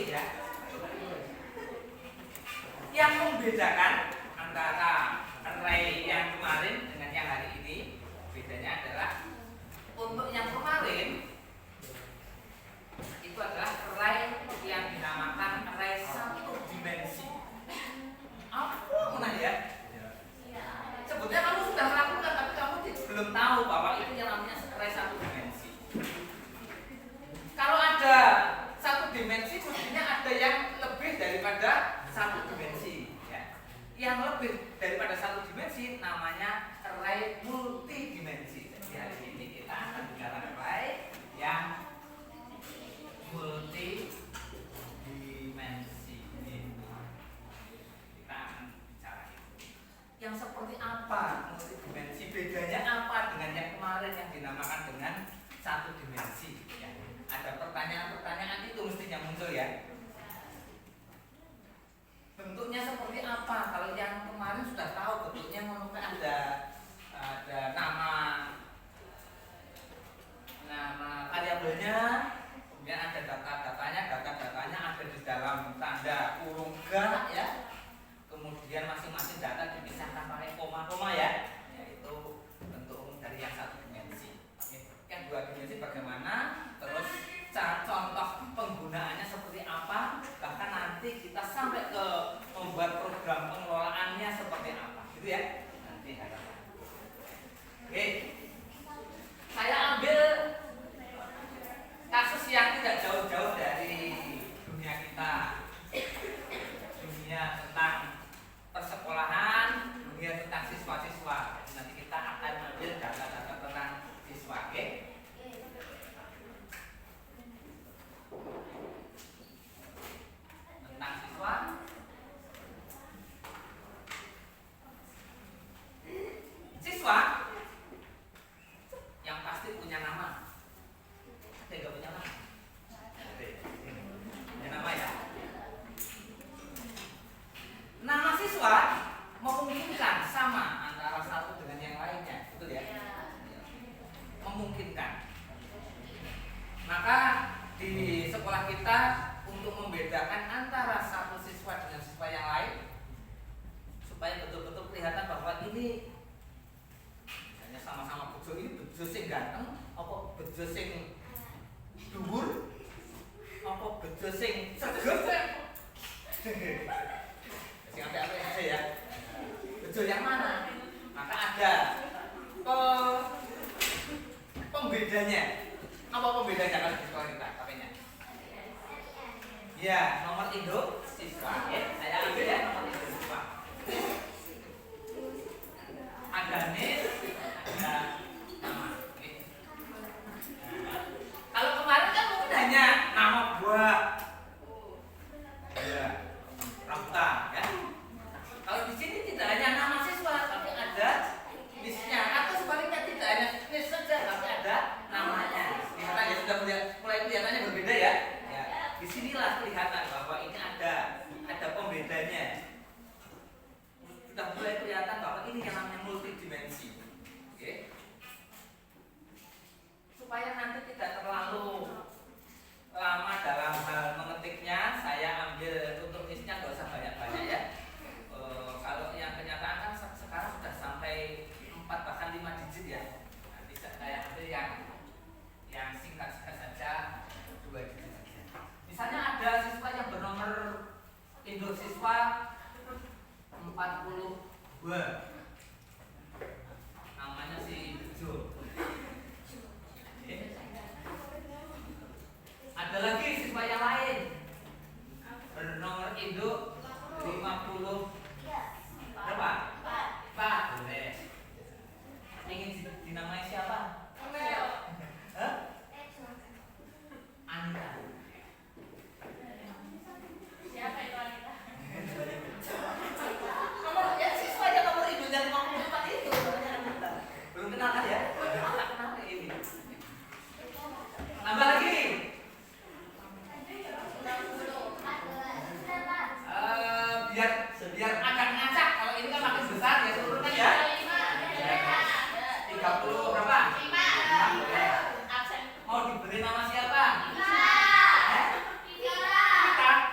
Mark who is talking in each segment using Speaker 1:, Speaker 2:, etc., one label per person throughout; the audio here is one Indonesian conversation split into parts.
Speaker 1: ya. Yang membedakan antara array yang kemarin dengan yang hari ini, bedanya adalah untuk yang kemarin itu adalah array yang dinamakan array satu dimensi. Apa mana ya? Sebetulnya kamu sudah melakukan, tapi kamu belum tahu bahwa itu yang namanya array satu dimensi. Kalau ada satu dimensi, mestinya ada yang lebih daripada satu dimensi. Ya. Yang lebih daripada satu dimensi namanya array multidimensi. Jadi hari ini kita akan bicara array yang multidimensi. Kita akan bicara itu. Yang seperti apa multidimensi? Bedanya apa dengan yang kemarin yang dinamakan dengan satu dimensi? Ya. Ada pertanyaan-pertanyaan itu mestinya muncul ya. Bentuknya seperti apa? Kalau yang kemarin sudah tahu bentuknya menurutnya ada nama variabelnya, kemudian ada data-datanya ada di dalam tanda kurung gak ya. Kemudian masing-masing data dipisahkan pakai koma-koma ya. Yaitu bentuk umum dari yang satu dimensi. Yang dua dimensi bagaimana? Terus contoh penggunaannya seperti apa? Bahkan nanti kita sampai ke membuat program pengelolaannya seperti apa, gitu ya. Nanti harapan. Oke, saya ambil kasus yang tidak jauh-jauh dari dunia kita, dunia tentang persekolahan, dunia tentang siswa-siswa. Nanti kita akan ambil data-data tentang siswa, oke? Tentang siswa. Siswa yang pasti punya nama. Ada nggak punya nama? Punya nama ya. Nama siswa memungkinkan sama antara satu dengan yang lainnya, betul ya? Memungkinkan. Maka di sekolah kita untuk membedakan antara satu siswa dengan siswa yang lain, supaya betul-betul kelihatan bahwa ini misalnya sama-sama bejo, ini bejo sing ganteng, apa bejo sing dhuwur, apa bejo sing sregep. Sing apa aja ya. Bejo yang mana? Maka ada pembedanya. Apa pembedanya kalau di sekolah kita? Apanya? Ya, nomor induk siswa. Ya, saya ambil ya nomor induk siswa. Ada NIS, ada nama. Oke. Kalau kemarin kan mungkin hanya nama buah, ya, rambutan, ya. Kalau di sini tidak hanya nama siswa, tapi ada NIS-nya. Atau sebaliknya tidak hanya NIS saja, tapi ada namanya. Lihat ya, sudah mulai kelihatannya berbeda ya. Disinilah kelihatan bahwa ini ada pembedanya. Sudah mulai kelihatan bahwa ini yang namanya multidimensi. Oke. Supaya nanti tidak terlalu lama dalam hal mengetiknya, saya ambil untuk NIS-nya nggak usah banyak-banyak ya. Kalau yang kenyataan kan sekarang sudah sampai 4 bahkan 5 digit ya. Nanti saya ambil yang singkat-singkat saja, 2 digit. Misalnya ada siswa yang bernomor induk siswa 42, namanya si Bejo. Ada lagi siswa yang lain bernomor induk 50 berapa? 4. Boleh. Ingin dinamai siapa? Hah? Anda.
Speaker 2: Siapa itu Anita?
Speaker 1: Nomor ya siswa yang nomor induknya 54 itu. Belum kenal kan ya? Tak kenal ini. Tambah lagi. Biar agak ngacak. Kalau ini kan makin besar ya turunkan ya. 30 berapa? 5. Mau diberi nama siapa? Kita.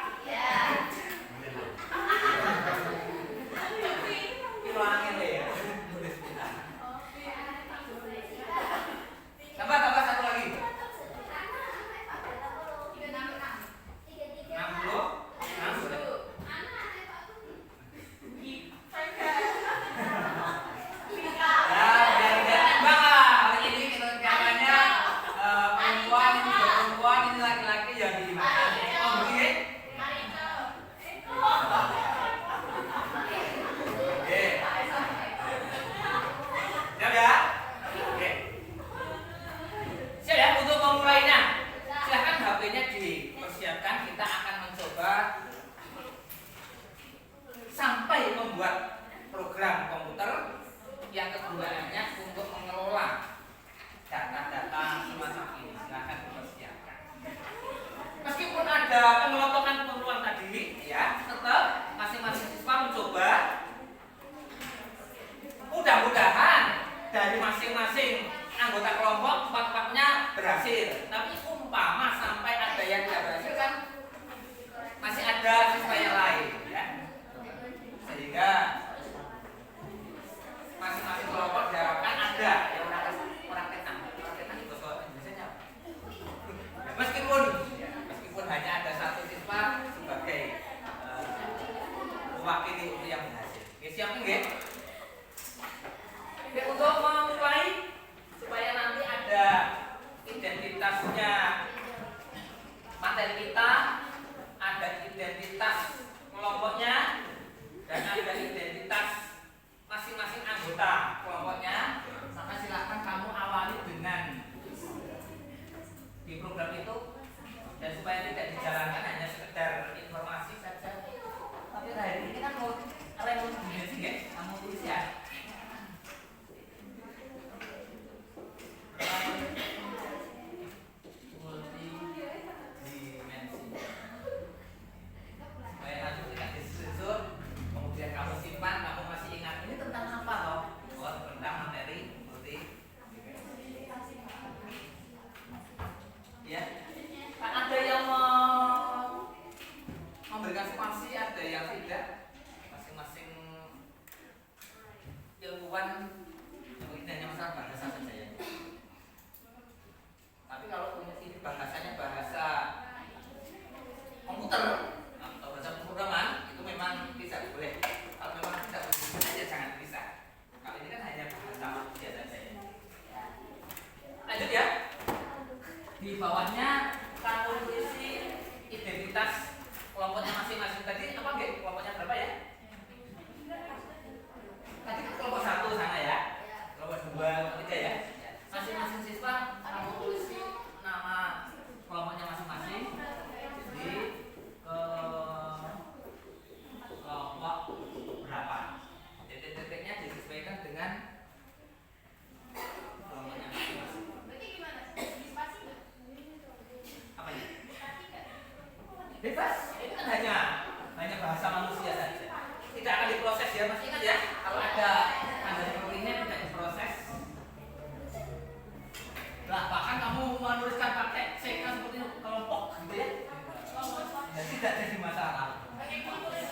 Speaker 1: tidak jadi masalah.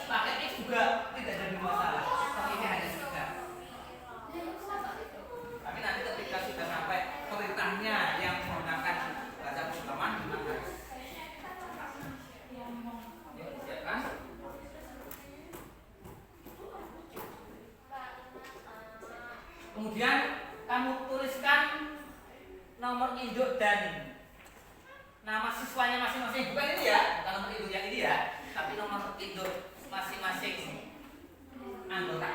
Speaker 1: Pakai X juga tidak jadi masalah. Tapi ini hanya juga. Tapi nanti ketika sudah sampai perintahnya yang menggunakan bahasa pemrograman gimana? Yuk, siapkan. Kemudian kamu tuliskan nomor induk dan nama siswanya masing-masing. Bukan ini ya, bukan nomor induk yang ini ya, tapi nomor induk masing-masing anggota